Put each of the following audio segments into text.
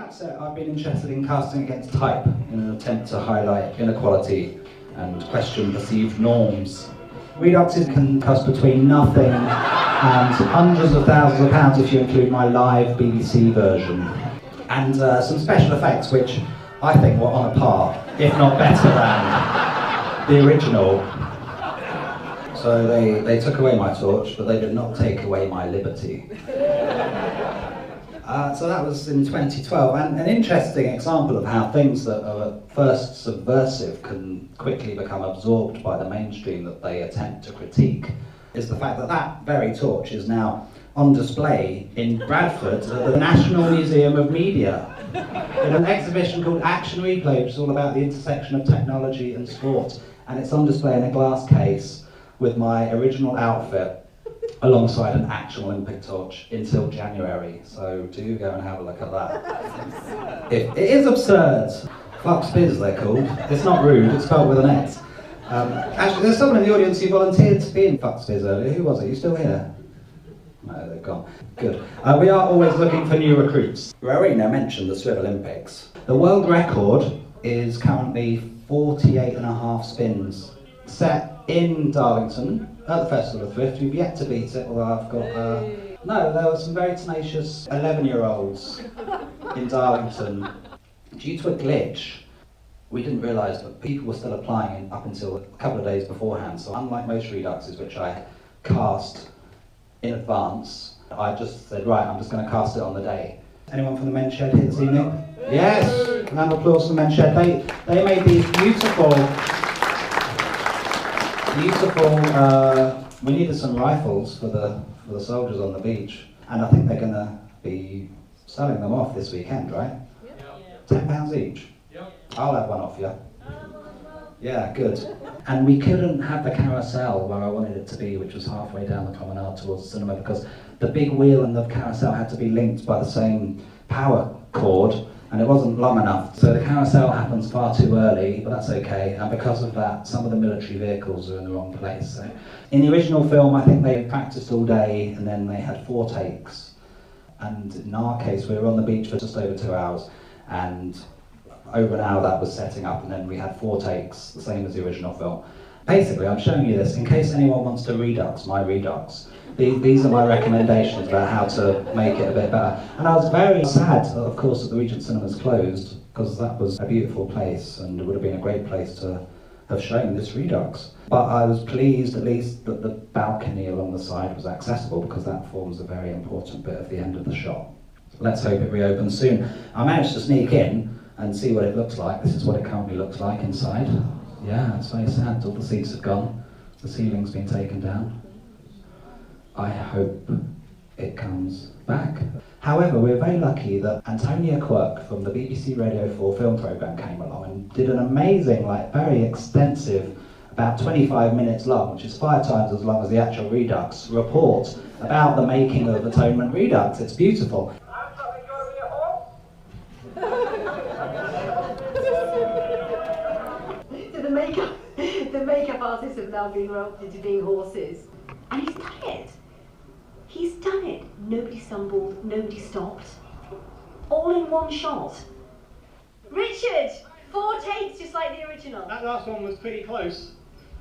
outset, I've been interested in casting against type in an attempt to highlight inequality and question perceived norms. Reduxes can cost between nothing and hundreds of thousands of pounds if you include my live BBC version. And some special effects which I think were on a par, if not better than the original. So they took away my torch, but they did not take away my liberty. So that was in 2012, and an interesting example of how things that are at first subversive can quickly become absorbed by the mainstream that they attempt to critique is the fact that that very torch is now on display in Bradford at the National Museum of Media in an exhibition called Action Replay, which is all about the intersection of technology and sport, and it's on display in a glass case with my original outfit alongside an actual Olympic torch until January, so do go and have a look at that. It is absurd. Flux Biz they're called. It's not rude, it's spelled with an X. Actually, there's someone in the audience who volunteered to be in Flux Biz earlier. Who was it? You still here? No, they've gone. Good. We are always looking for new recruits. Rowena mentioned the Swivel Olympics. The world record is currently 48.5 spins, set in Darlington at the Festival of Thrift. We've yet to beat it, although I've got... No, there were some very tenacious 11-year-olds in Darlington. Due to a glitch, we didn't realise that people were still applying up until a couple of days beforehand. So unlike most Reduxes, which I cast in advance, I just said, right, I'm just going to cast it on the day. Anyone from the Men's Shed here this evening? Yes! A round of applause for the Men's Shed. They made these beautiful, we needed some rifles for the soldiers on the beach, and I think they're going to be selling them off this weekend, right? Yep. £10 each? Yep. I'll have one off you. Yeah, good. And we couldn't have the carousel where I wanted it to be, which was halfway down the promenade towards the cinema, because the big wheel and the carousel had to be linked by the same power cord, and it wasn't long enough. So the carousel happens far too early, but that's okay. And because of that, some of the military vehicles are in the wrong place. So in the original film, I think they practiced all day, and then they had 4 takes. And in our case, we were on the beach for just over 2 hours, and over an hour that was setting up, and then we had 4 takes, the same as the original film. Basically, I'm showing you this in case anyone wants to Redux my Redux. These are my recommendations about how to make it a bit better. And I was very sad, of course, that the Regent Cinemas closed, because that was a beautiful place, and it would have been a great place to have shown this Redux. But I was pleased, at least, that the balcony along the side was accessible, because that forms a very important bit of the end of the shot. Let's hope it reopens soon. I managed to sneak in and see what it looks like. This is what it currently looks like inside. Yeah, it's very sad. All the seats have gone. The ceiling's been taken down. I hope it comes back. However, we're very lucky that Antonia Quirk from the BBC Radio 4 film programme came along and did an amazing, very extensive, about 25 minutes long, which is 5 times as long as the actual Redux report about the making of Atonement Redux. It's beautiful. So the makeup artists have now been roped into being horses. And he's done it. He's done it. Nobody stumbled, nobody stopped. All in one shot. Richard! 4 takes just like the original. That last one was pretty close.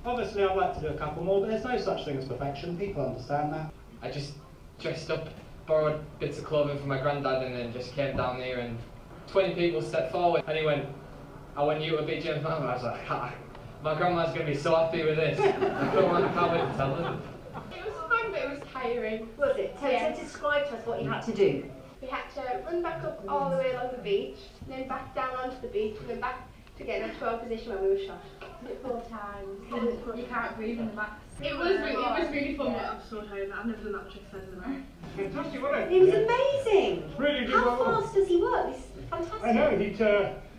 Obviously I'd like to do a couple more, but there's no such thing as perfection. People understand that. I just dressed up, borrowed bits of clothing from my granddad, and then just came down here, and 20 people stepped forward, and he went, I want you to be James Mann. I was like, my grandma's going to be so happy with this. I can't wait to tell them. It was fun, but it was tiring. Was it? So describe to us what you had to do. We had to run back up all the way along the beach, and then back down onto the beach, and then back to get in a 12 position when we were shot. 4 times. You can't breathe in the max. It was really fun, but I'm so tired. I've never done that trick since. Fantastic, wasn't It was amazing. Really How fast does he work? It's fantastic. I know, he'd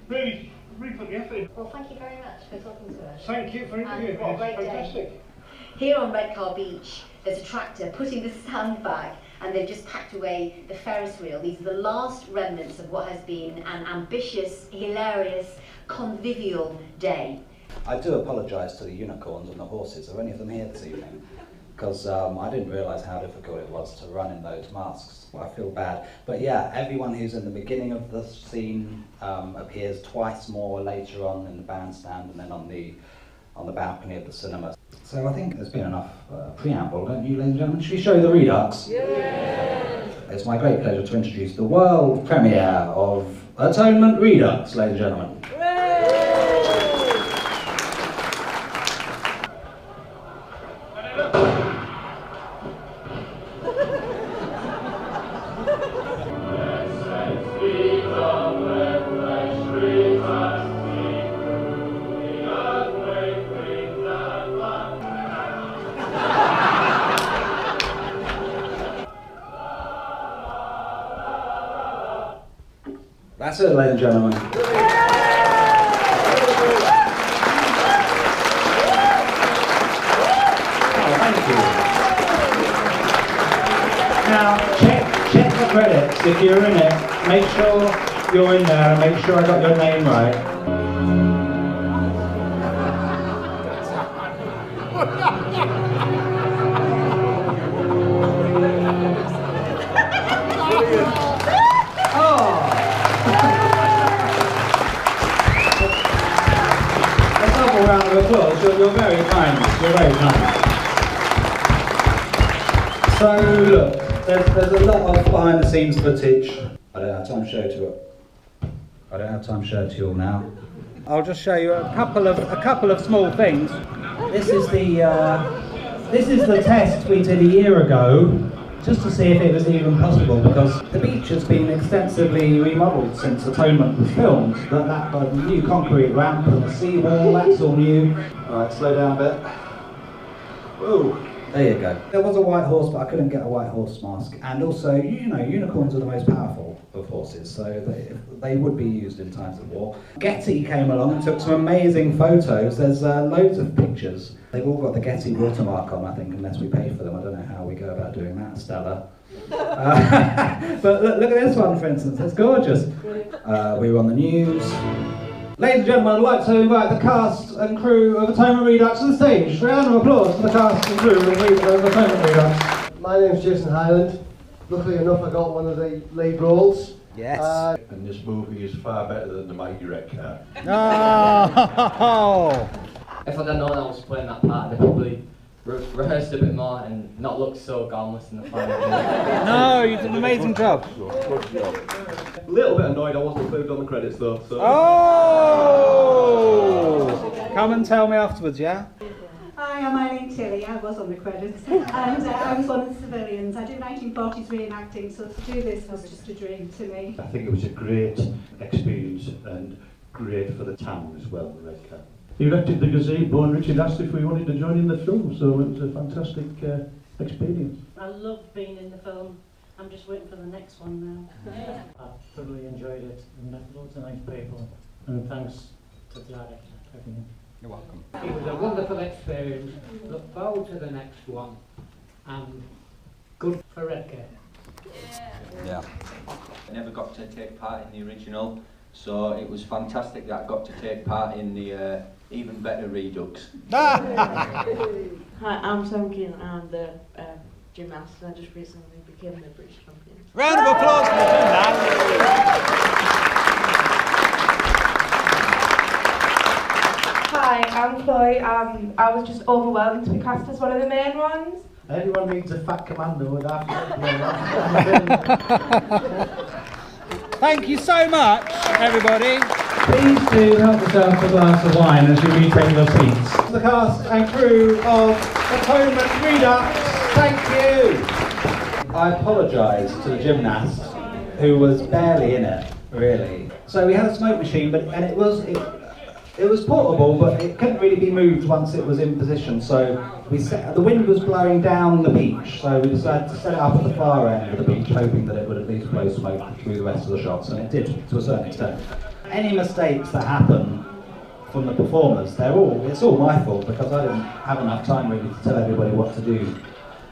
really put the effort in. Well, thank you very much for talking to us. Thank you for interviewing me. What a great Fantastic. day. Here on Redcar Beach, there's a tractor putting the sand back, and they've just packed away the Ferris wheel. These are the last remnants of what has been an ambitious, hilarious, convivial day. I do apologise to the unicorns and the horses. Are any of them here this evening? because I didn't realise how difficult it was to run in those masks. I feel bad. But yeah, everyone who's in the beginning of the scene appears twice more later on in the bandstand and then on the balcony of the cinema. So I think there's been enough preamble, don't you, ladies and gentlemen? Should we show the Redux? Yeah! It's my great pleasure to introduce the world premiere of Atonement Redux, ladies and gentlemen. That's it, ladies and gentlemen. Oh, thank you. Now, check the credits. If you're in it, make sure you're in there and make sure I got your name right. Round of applause. You're very kind. You're very kind. So look, there's a lot of behind the scenes footage. I don't have time to show it to you. I don't have time to show it to you all now. I'll just show you a couple of small things. This is the test we did a year ago, just to see if it was even possible, because the beach has been extensively remodelled since Atonement was filmed. That new concrete ramp and the seawall, that's all new. Alright, slow down a bit. Whoa, there you go. There was a white horse, but I couldn't get a white horse mask. And also, you know, unicorns are the most powerful of horses, so they would be used in times of war. Getty came along and took some amazing photos. There's loads of pictures. They've all got the Getty watermark on, I think, unless we pay for them. I don't know how we go about doing that, Stella. But look at this one, for instance. It's gorgeous. We were on the news. Ladies and gentlemen, I'd like to invite the cast and crew of Atonement Redux to the stage. Round of applause for the cast and crew of Atonement Redux. My name's Jason Hyland. Luckily enough, I got one of the lead roles. Yes. And this movie is far better than the Mighty Red Car. Oh! If I'd have known I was playing that part, I'd probably rehearsed a bit more and not looked so harmless in the final. No, you did an amazing job. A little bit annoyed I wasn't included on the credits though. So. Oh! Come and tell me afterwards, yeah? Hi, I'm Eileen Tilley. I was on the credits, and I was one of the civilians. I do 1940s reenacting, so to do this was just a dream to me. I think it was a great experience and great for the town as well, the Red Car. He erected the gazebo and Richard asked if we wanted to join in the film, so it was a fantastic experience. I love being in the film. I'm just waiting for the next one now. I thoroughly enjoyed it and met loads of nice people, and thanks to the director for everything. You're welcome. It was a wonderful experience. Look forward to the next one, and good for Redcar. Yeah. I never got to take part in the original, so it was fantastic that I got to take part in the even better Redux. Hi, I'm Sam Keane. I'm the gymnast. I just recently became the British champion. Round of applause for the gymnast. Hi, I'm Chloe. I was just overwhelmed to be cast as one of the main ones. Anyone needs a fat commando would have Thank you so much, everybody. Please do help yourself to a glass of wine as you retake your seats. The cast and crew of Atonement Redux, thank you. I apologise to the gymnast, who was barely in it, really. So we had a smoke machine, and it was portable, but it couldn't really be moved once it was in position. So the wind was blowing down the beach, so we decided to set it up at the far end of the beach, hoping that it would at least blow smoke through the rest of the shots, and it did to a certain extent. Any mistakes that happen from the performers, it's all my fault, because I didn't have enough time really to tell everybody what to do.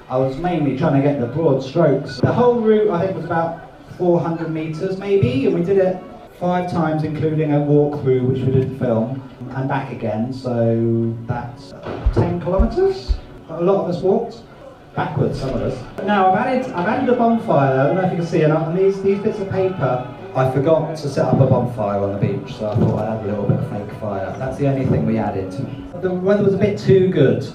I was mainly trying to get the broad strokes. The whole route, I think, was about 400 metres maybe, and we did it 5 times, including a walkthrough, which we didn't film, and back again, so that's 10 kilometres. A lot of us walked. backwards, some of us. Now I've added a bonfire. I don't know if you can see it. And these bits of paper, I forgot to set up a bonfire on the beach, so I thought I'd add a little bit of fake fire. That's the only thing we added. The weather was a bit too good.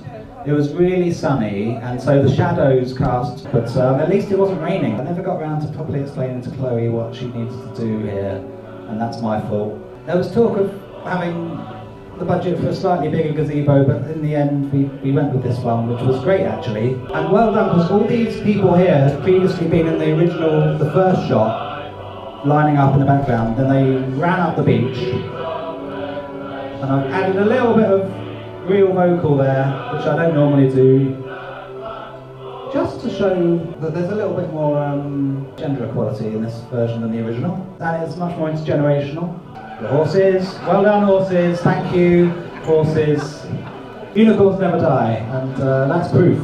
It was really sunny, and so the shadows cast, but at least it wasn't raining. I never got around to properly explaining to Chloe what she needs to do here, and that's my fault. There was talk of having the budget for a slightly bigger gazebo, but in the end we went with this one, which was great actually. And well done, because all these people here had previously been in the first shot, lining up in the background, then they ran up the beach, and I've added a little bit of real vocal there, which I don't normally do, just to show that there's a little bit more gender equality in this version than the original, and it's much more intergenerational. The horses, well done horses, thank you horses. Unicorns never die, and that's proof.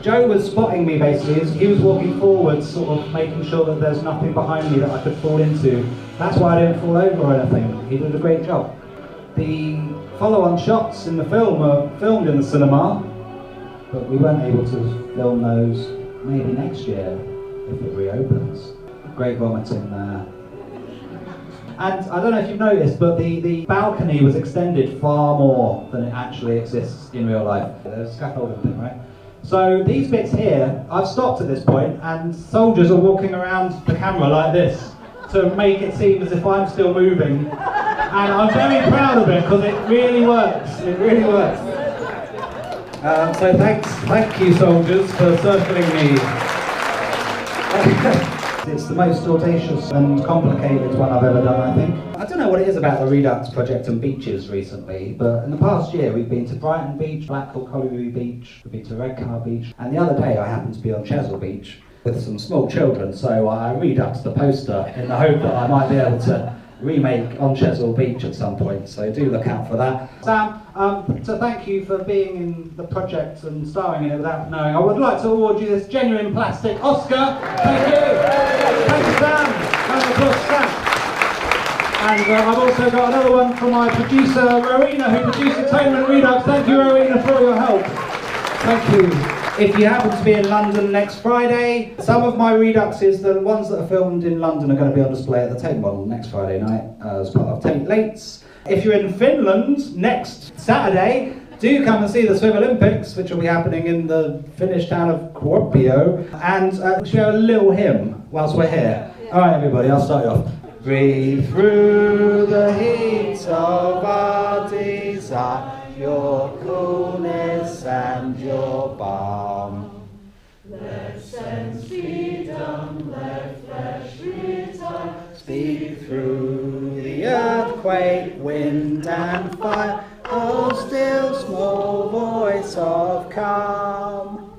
Joe was spotting me basically, he was walking forwards, sort of making sure that there's nothing behind me that I could fall into. That's why I didn't fall over or anything. He did a great job. The follow-on shots in the film are filmed in the cinema, but we weren't able to film those maybe next year if it reopens. Great vomiting there. And I don't know if you've noticed, but the balcony was extended far more than it actually exists in real life. There's a scaffolding thing, right? So these bits here, I've stopped at this point, and soldiers are walking around the camera like this to make it seem as if I'm still moving. And I'm very proud of it, because it really works. It really works. So thank you soldiers for circling me. It's the most audacious and complicated one I've ever done, I think. I don't know what it is about the Redux project and beaches recently, but in the past year we've been to Brighton Beach, Blackwell Colliery Beach, we've been to Redcar Beach, and the other day I happened to be on Chesil Beach with some small children, so I reduxed the poster in the hope that I might be able to remake on Chesil Beach at some point, so do look out for that. Sam, so thank you for being in the project and starring in it without knowing. I would like to award you this genuine plastic Oscar. Thank you. Thank you, Sam. Round of applause, Sam. And I've also got another one from my producer, Rowena, who produced Atonement Redux. Thank you, Rowena, for all your help. Thank you. If you happen to be in London next Friday, some of my Reduxes, the ones that are filmed in London, are going to be on display at the Tate Model next Friday night as part of Tate Lates. If you're in Finland next Saturday, do come and see the Swim Olympics, which will be happening in the Finnish town of Kuopio, and share a little hymn whilst we're here. All right, everybody, I'll start you off. Breathe through the heat of our desire, your coolness and your balm. Let sense be dumb, let flesh retire. Speak through the earthquake, wind and fire. Oh, still small voice of calm.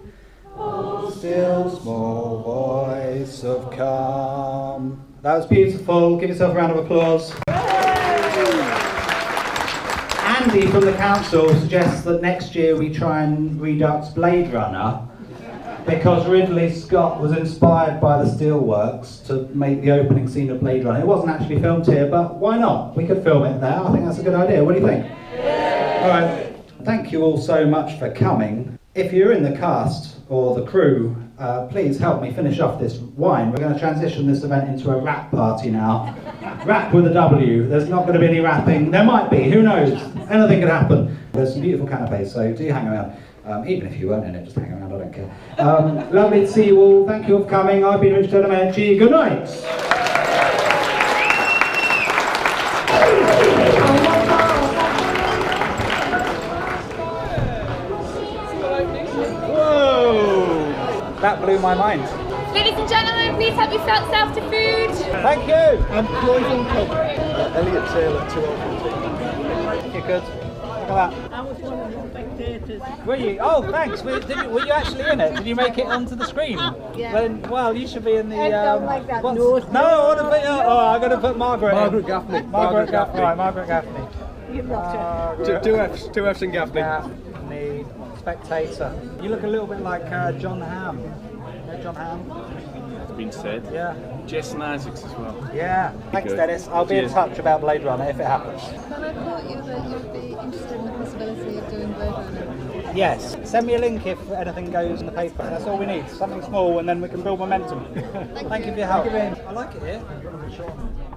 Oh, still small voice of calm. That was beautiful. Give yourself a round of applause. Andy from the council suggests that next year we try and redux Blade Runner, because Ridley Scott was inspired by the steelworks to make the opening scene of Blade Runner. It wasn't actually filmed here, but why not? We could film it there. I think that's a good idea. What do you think? Yeah. All right. Thank you all so much for coming. If you're in the cast or the crew, please help me finish off this wine. We're going to transition this event into a rap party now. Rap with a W. There's not going to be any rapping. There might be, who knows? Anything could happen. There's some beautiful canapes, so do hang around. Even if you weren't in it, just hang around, I don't care. Lovely to see you all. Thank you all for coming. I've been Richard Atonement. Good night. That blew my mind. Ladies and gentlemen, please help yourself to food. Thank you. I'm Cloyden Cobb. Elliot Taylor, 203. You're good. Look at that. I was one of the spectators. Were you? Oh, thanks. Were you actually in it? Did you make it onto the screen? Yeah. Then, well, you should be in the... I don't like that nose. No, I want to put... Oh, I'm going to put Margaret Margaret Gaffney. Margaret Gaffney. Right, Margaret Gaffney. You lost it. Two F's in Gaffney. Gaffney. Spectator. You look a little bit like John Hamm. You know John Hamm? It's been said. Yeah. Jason Isaacs as well. Yeah. Thanks, good. Dennis. I'll be in touch about Blade Runner if it happens. Can I quote you that you'd be interested in the possibility of doing Blade Runner? Yes. Send me a link if anything goes in the paper. That's all we need. Something small, and then we can build momentum. Thank you for your help. I like it here.